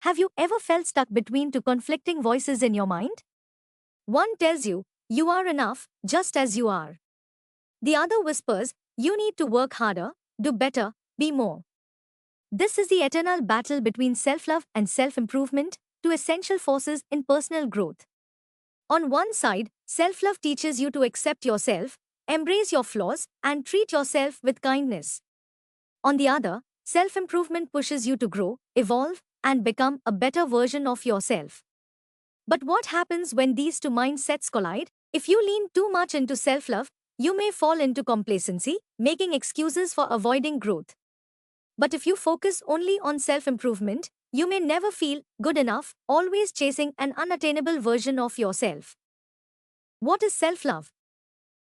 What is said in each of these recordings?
Have you ever felt stuck between two conflicting voices in your mind? One tells you, you are enough, just as you are. The other whispers, you need to work harder, do better, be more. This is the eternal battle between self love and self improvement, two essential forces in personal growth. On one side, self love teaches you to accept yourself, embrace your flaws, and treat yourself with kindness. On the other, self improvement pushes you to grow, evolve, and become a better version of yourself. But what happens when these two mindsets collide? If you lean too much into self love, you may fall into complacency, making excuses for avoiding growth. But if you focus only on self improvement, you may never feel good enough, always chasing an unattainable version of yourself. What is self love?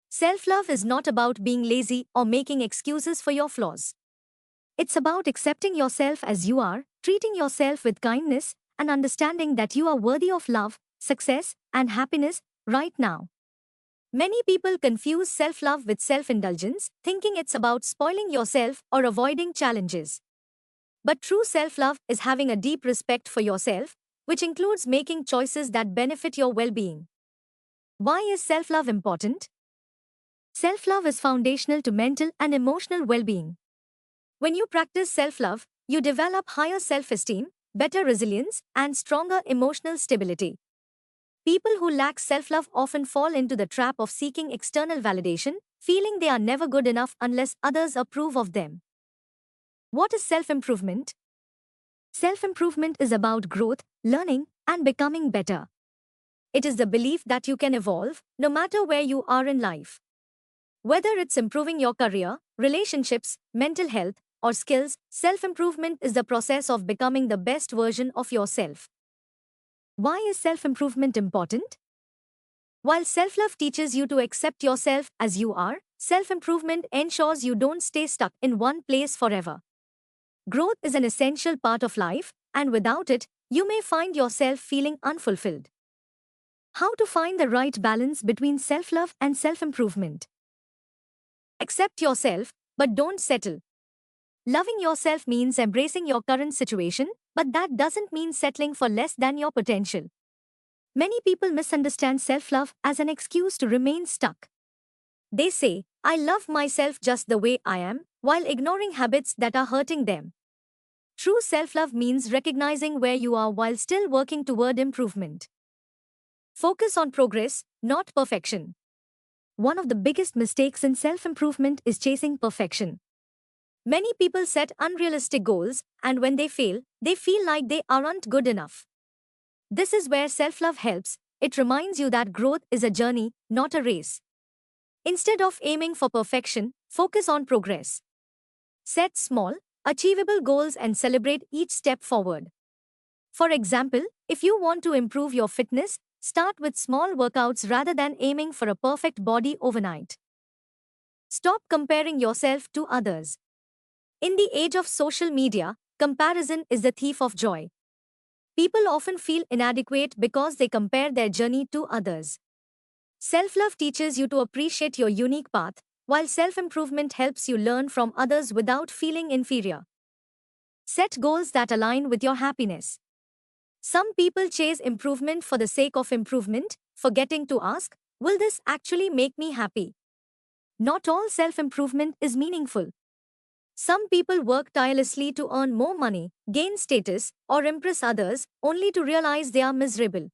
Self love is not about being lazy or making excuses for your flaws. It's about accepting yourself as you are, treating yourself with kindness, and understanding that you are worthy of love, success, and happiness right now. Many people confuse self love with self indulgence, thinking it's about spoiling yourself or avoiding challenges. But true self love is having a deep respect for yourself, which includes making choices that benefit your well being. Why is self love important? Self love is foundational to mental and emotional well being. When you practice self love, you develop higher self esteem, better resilience, and stronger emotional stability. People who lack self love often fall into the trap of seeking external validation, feeling they are never good enough unless others approve of them. What is self improvement? Self improvement is about growth, learning, and becoming better. It is the belief that you can evolve, no matter where you are in life. Whether it's improving your career, relationships, mental health, or skills, self improvement is the process of becoming the best version of yourself. Why is self improvement important? While self love teaches you to accept yourself as you are, self improvement ensures you don't stay stuck in one place forever. Growth is an essential part of life, and without it, you may find yourself feeling unfulfilled. How to find the right balance between self love and self improvement? Accept yourself, but don't settle. Loving yourself means embracing your current situation, but that doesn't mean settling for less than your potential. Many people misunderstand self-love as an excuse to remain stuck. They say, I love myself just the way I am, while ignoring habits that are hurting them. True self-love means recognizing where you are while still working toward improvement. Focus on progress, not perfection. One of the biggest mistakes in self-improvement is chasing perfection. Many people set unrealistic goals, and when they fail, they feel like they aren't good enough. This is where self-love helps. It reminds you that growth is a journey, not a race. Instead of aiming for perfection, focus on progress. Set small, achievable goals and celebrate each step forward. For example, if you want to improve your fitness, start with small workouts rather than aiming for a perfect body overnight. Stop comparing yourself to others. In the age of social media, comparison is the thief of joy. People often feel inadequate because they compare their journey to others. Self-love teaches you to appreciate your unique path, while self-improvement helps you learn from others without feeling inferior. Set goals that align with your happiness. Some people chase improvement for the sake of improvement, forgetting to ask, will this actually make me happy? Not all self-improvement is meaningful. Some people work tirelessly to earn more money, gain status, or impress others, only to realize they are miserable.